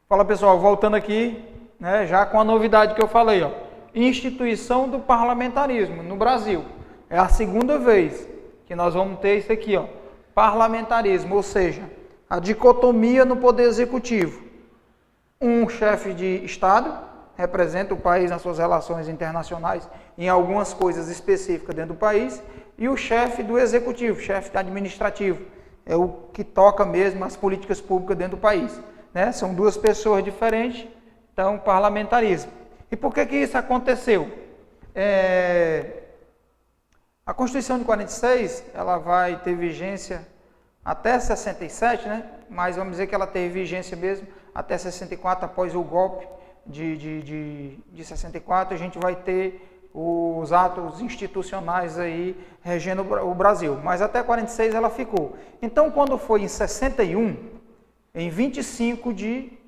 Fala pessoal, voltando aqui, né, já com a novidade que eu falei, ó, instituição do parlamentarismo no Brasil. É a segunda vez que nós vamos ter isso aqui, ó, parlamentarismo, ou seja, a dicotomia no poder executivo. Um chefe de Estado representa o país nas suas relações internacionais, em algumas coisas específicas dentro do país, e o chefe do executivo, chefe administrativo, é o que toca mesmo as políticas públicas dentro do país. Né? São duas pessoas diferentes, então parlamentarismo. E por que isso aconteceu? A Constituição de 46, ela vai ter vigência até 67, né? Mas vamos dizer que ela teve vigência mesmo até 64, após o golpe de 64, a gente vai ter os atos institucionais aí regendo o Brasil. Mas até 46 ela ficou. Então, quando foi em 61, em 25 de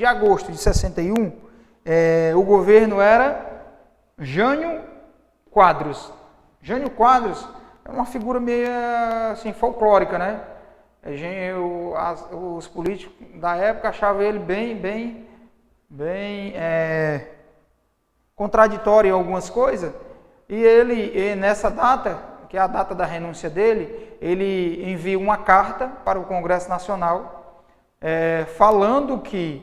agosto de 61, o governo era Jânio Quadros. Jânio Quadros é uma figura meio assim, folclórica, né? Os políticos da época achavam ele bem contraditório em algumas coisas, e ele, nessa data, que é a data da renúncia dele, ele envia uma carta para o Congresso Nacional, falando que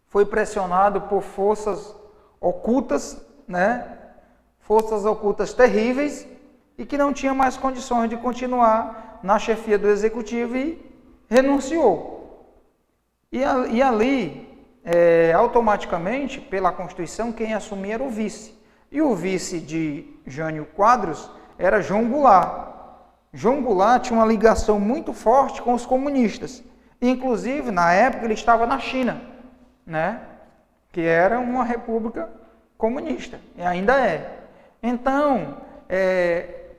foi pressionado por forças ocultas, né? Forças ocultas terríveis, e que não tinha mais condições de continuar na chefia do Executivo e renunciou. E ali, automaticamente, pela Constituição, quem assumia era o vice. E o vice de Jânio Quadros era João Goulart. João Goulart tinha uma ligação muito forte com os comunistas. Inclusive, na época, ele estava na China, né? Que era uma república comunista, e ainda é. Então,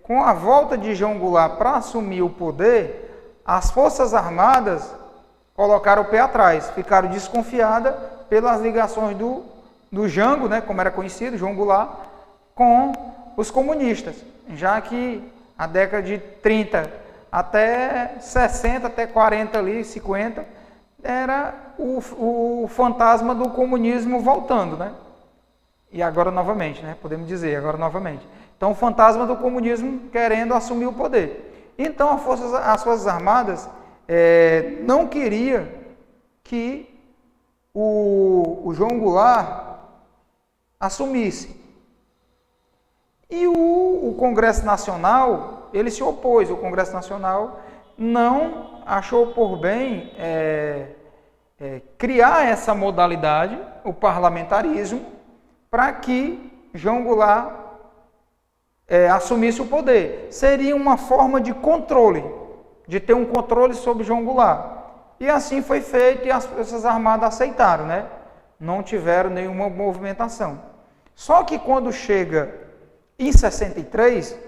com a volta de João Goulart para assumir o poder, as Forças Armadas colocaram o pé atrás, ficaram desconfiadas pelas ligações do Jango, né, como era conhecido, João Goulart, com os comunistas, já que a década de 30 até 60, até 40 ali, 50, era o fantasma do comunismo voltando, né? E agora novamente, né? Podemos dizer, agora novamente. Então, o fantasma do comunismo querendo assumir o poder. Então, as Forças Armadas não queria que o João Goulart assumisse. E o Congresso Nacional, ele se opôs. O Congresso Nacional não achou por bem criar essa modalidade, o parlamentarismo, para que João Goulart assumisse o poder. Seria uma forma de controle, de ter um controle sobre João Goulart. E assim foi feito e as Forças Armadas aceitaram, né? Não tiveram nenhuma movimentação. Só que quando chega em 63,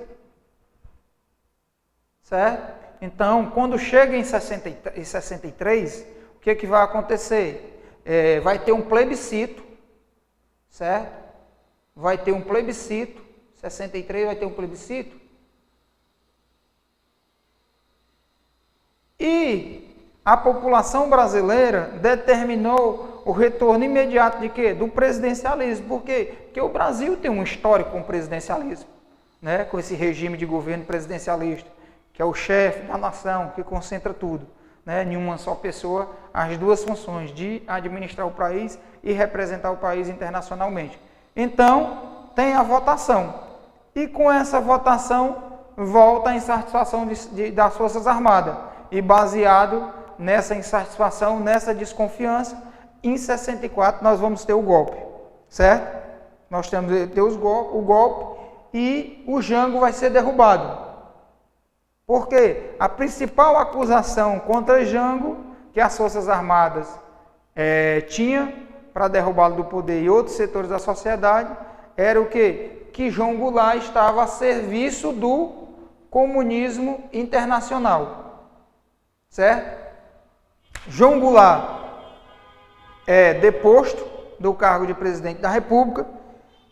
certo? Então, quando chega em 63, o que vai acontecer? Vai ter um plebiscito, certo? Vai ter um plebiscito, 63 vai ter um plebiscito. E a população brasileira determinou o retorno imediato de quê? Do presidencialismo. Por quê? Porque o Brasil tem um histórico com o presidencialismo, né? Com esse regime de governo presidencialista, que é o chefe da nação, que concentra tudo, né? Em uma só pessoa, as duas funções de administrar o país e representar o país internacionalmente. Então, tem a votação. E com essa votação, volta a insatisfação das Forças Armadas. E baseado nessa insatisfação, nessa desconfiança, em 64 nós vamos ter o golpe, certo? Nós temos que ter o golpe e o Jango vai ser derrubado. Por quê? A principal acusação contra Jango, que as Forças Armadas tinham para derrubá-lo do poder e outros setores da sociedade, era o quê? Que João Goulart estava a serviço do comunismo internacional, certo? João Goulart é deposto do cargo de presidente da República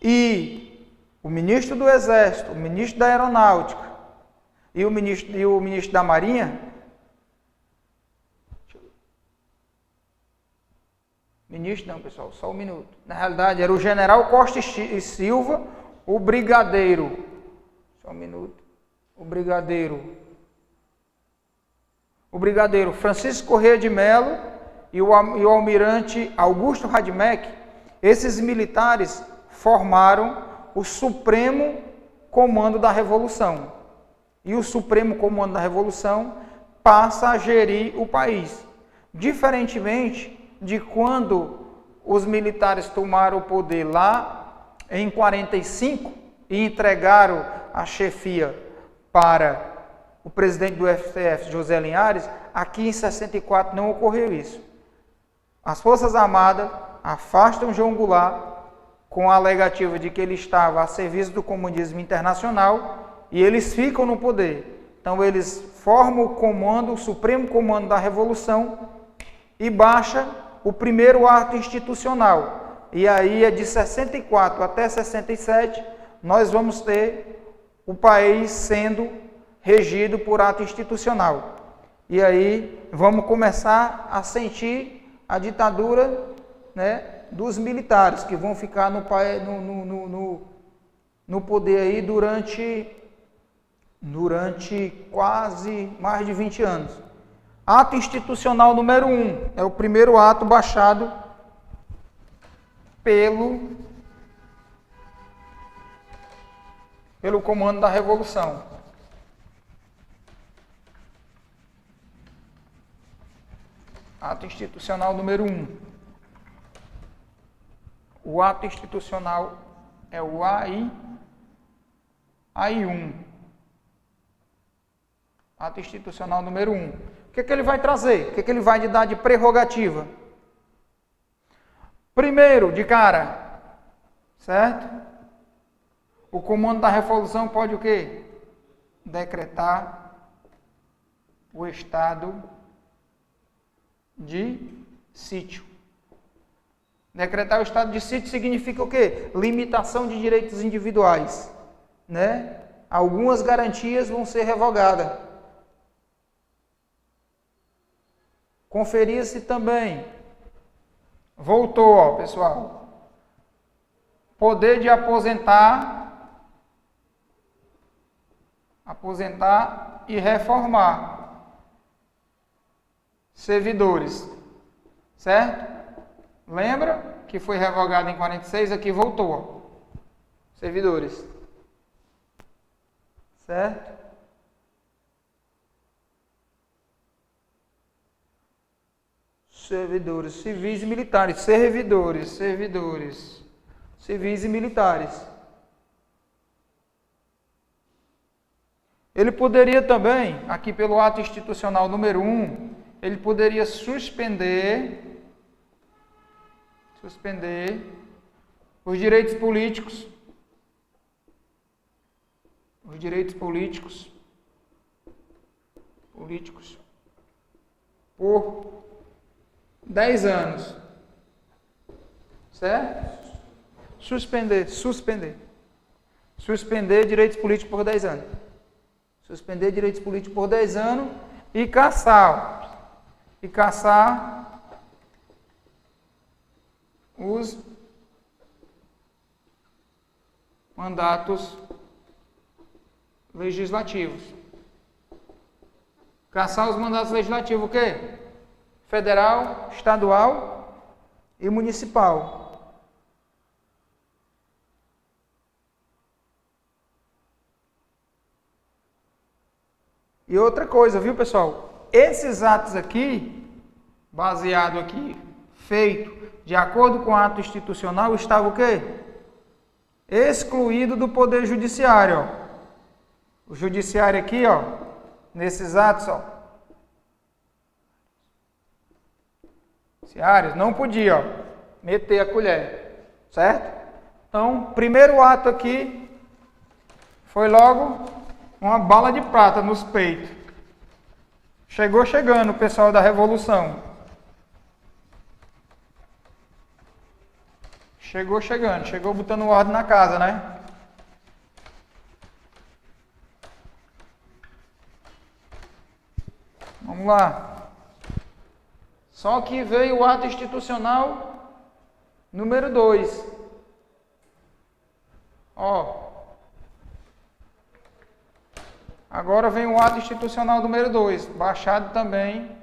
e o ministro do Exército, o ministro da Aeronáutica e o ministro da Marinha Ministro não, pessoal, só um minuto. Na realidade, era o general Costa e Silva, o brigadeiro. Só um minuto. O brigadeiro Francisco Corrêa de Melo e o almirante Augusto Radimec. Esses militares formaram o Supremo Comando da Revolução. E o Supremo Comando da Revolução passa a gerir o país. Diferentemente de quando os militares tomaram o poder lá em 45 e entregaram a chefia para o presidente do STF, José Linhares, aqui em 64 não ocorreu isso. As Forças Armadas afastam João Goulart com a alegativa de que ele estava a serviço do comunismo internacional e eles ficam no poder. Então eles formam o comando, o Supremo Comando da Revolução e baixa o primeiro ato institucional. E aí é de 64 até 67, nós vamos ter o país sendo regido por ato institucional. E aí vamos começar a sentir a ditadura, né, dos militares, que vão ficar no poder aí durante quase mais de 20 anos. Ato institucional número 1, é o primeiro ato baixado pelo Comando da Revolução. Ato institucional número 1. O ato institucional é o AI1. Ato institucional número 1. O que ele vai trazer? O que ele vai dar de prerrogativa? Primeiro, de cara, certo? O Comando da Revolução pode o quê? Decretar o estado de sítio. Decretar o estado de sítio significa o quê? Limitação de direitos individuais, né? Algumas garantias vão ser revogadas. Conferia-se também, voltou, ó, pessoal, poder de aposentar e reformar servidores, certo? Lembra que foi revogado em 46, aqui voltou, ó, servidores, certo? Servidores civis e militares, servidores civis e militares. Ele poderia também, aqui pelo ato institucional número 1, ele poderia suspender os direitos políticos, por 10 anos, certo? Suspender direitos políticos por 10 anos. Suspender direitos políticos por 10 anos e caçar os mandatos legislativos. Caçar os mandatos legislativos, o quê? Federal, estadual e municipal. E outra coisa, viu, pessoal? Esses atos aqui, baseado aqui, feito de acordo com o ato institucional, estava o quê? Excluído do Poder Judiciário, ó. O Judiciário aqui, ó, nesses atos, ó, não podia, ó, meter a colher, certo? Então, primeiro ato aqui foi logo uma bala de prata nos peitos. Chegou chegando o pessoal da Revolução. Chegou botando ordem na casa, né? Vamos lá. Só que veio o ato institucional Número 2. Ó. Agora vem o ato institucional número 2, baixado também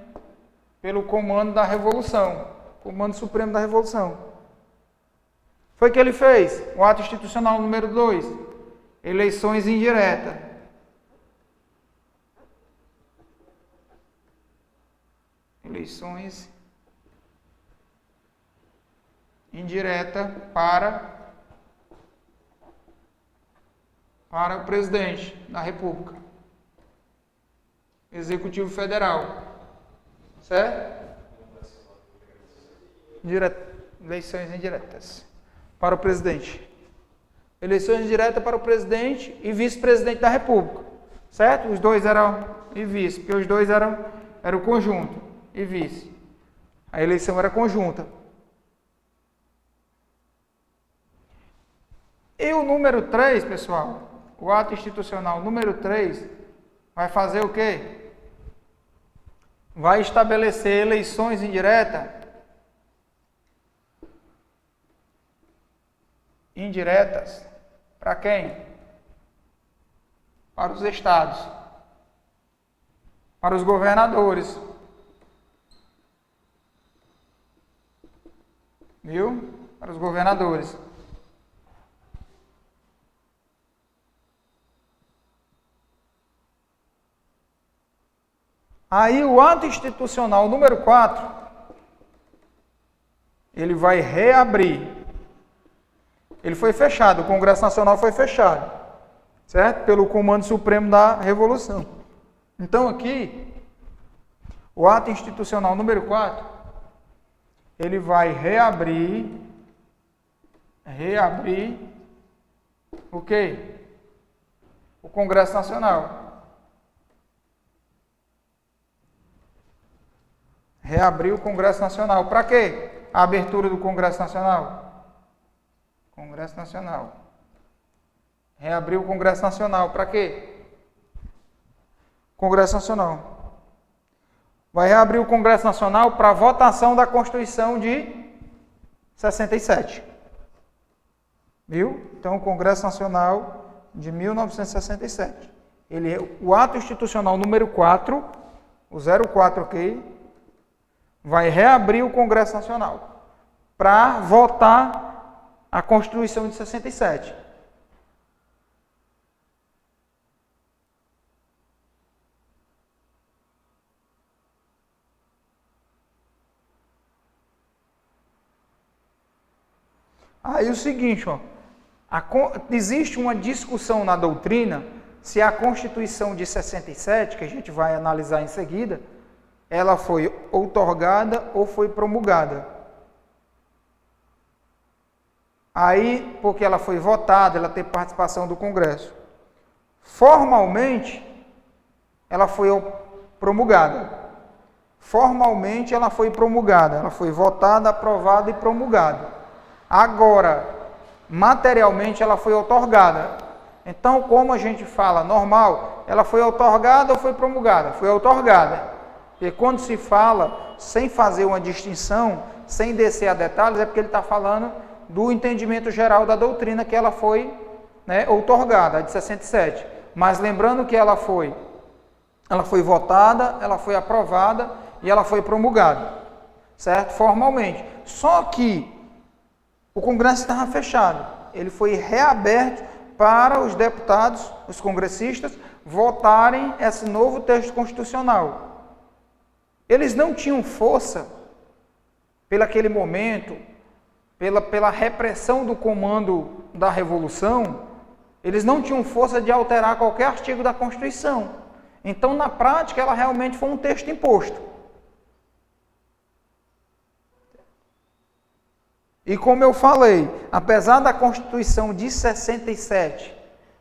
pelo Comando da Revolução, Comando Supremo da Revolução. Foi o que ele fez? O ato institucional número 2, eleições indiretas. Eleições indiretas para o presidente da República, Executivo Federal, certo? Eleições indiretas para o presidente. Eleições diretas para o presidente e vice-presidente da República, certo? Os dois eram e vice, porque os dois eram o conjunto e vice. A eleição era conjunta. E o número 3, pessoal, o ato institucional número 3, vai fazer o quê? Vai estabelecer eleições indiretas. Indiretas. Para quem? Para os estados. Para os governadores. Viu? Para os governadores. Aí o ato institucional número 4, ele vai reabrir. Ele foi fechado, o Congresso Nacional foi fechado, certo? Pelo Comando Supremo da Revolução. Então aqui, o ato institucional número 4, ele vai reabrir o quê? O Congresso Nacional. Reabrir o Congresso Nacional. Para quê? A abertura do Congresso Nacional. Congresso Nacional. Reabrir o Congresso Nacional. Para quê? Congresso Nacional. Vai reabrir o Congresso Nacional para votação da Constituição de 67. Viu? Então, o Congresso Nacional de 1967. Ele é o ato institucional número 4, o 04 aqui, vai reabrir o Congresso Nacional para votar a Constituição de 67. Aí o seguinte, ó, existe uma discussão na doutrina se a Constituição de 67, que a gente vai analisar em seguida, ela foi outorgada ou foi promulgada. Aí, porque ela foi votada, ela teve participação do Congresso. Formalmente, ela foi promulgada. Formalmente, ela foi promulgada. Ela foi votada, aprovada e promulgada. Agora, materialmente, ela foi outorgada. Então, como a gente fala normal, ela foi outorgada ou foi promulgada? Foi outorgada. Porque quando se fala sem fazer uma distinção, sem descer a detalhes, é porque ele está falando do entendimento geral da doutrina que ela foi, né, outorgada, a de 67. Mas lembrando que ela foi votada, ela foi aprovada e ela foi promulgada, certo? Formalmente. Só que o Congresso estava fechado. Ele foi reaberto para os deputados, os congressistas, votarem esse novo texto constitucional. Eles não tinham força, pelaquele momento, pela repressão do Comando da Revolução, eles não tinham força de alterar qualquer artigo da Constituição. Então, na prática, ela realmente foi um texto imposto. E como eu falei, apesar da Constituição de 67,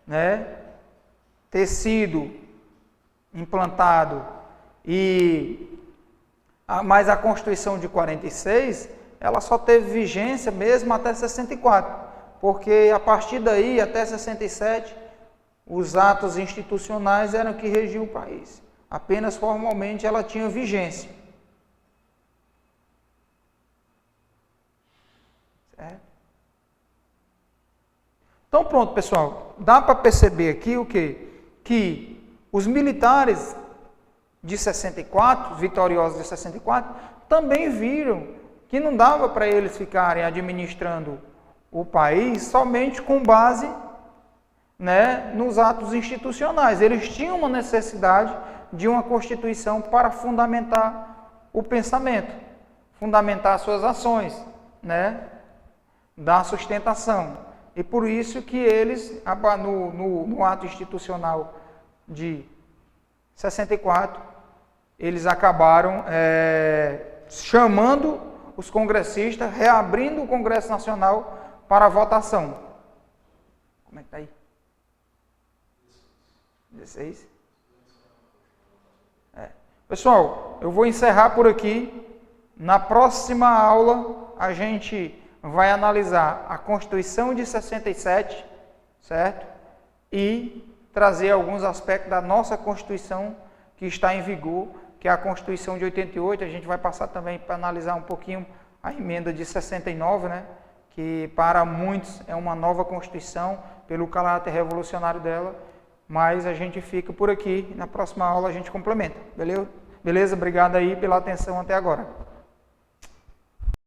né, ter sido implantado mas a Constituição de 46, ela só teve vigência mesmo até 64, porque a partir daí, até 67, os atos institucionais eram que regiam o país. Apenas formalmente ela tinha vigência. Certo? Então pronto, pessoal, dá para perceber aqui o quê? Que os militares de 64, vitoriosos de 64, também viram que não dava para eles ficarem administrando o país somente com base, né, nos atos institucionais. Eles tinham uma necessidade de uma Constituição para fundamentar o pensamento, fundamentar suas ações, né, dar sustentação. E por isso que eles, no ato institucional de 64, eles acabaram chamando os congressistas, reabrindo o Congresso Nacional para a votação. Como é que está aí? 16? Pessoal, eu vou encerrar por aqui. Na próxima aula, a gente vai analisar a Constituição de 67, certo? E trazer alguns aspectos da nossa Constituição que está em vigor, que é a Constituição de 88. A gente vai passar também para analisar um pouquinho a emenda de 69, né? Que para muitos é uma nova Constituição, pelo caráter revolucionário dela, mas a gente fica por aqui. Na próxima aula a gente complementa, beleza? Beleza? Obrigado aí pela atenção até agora.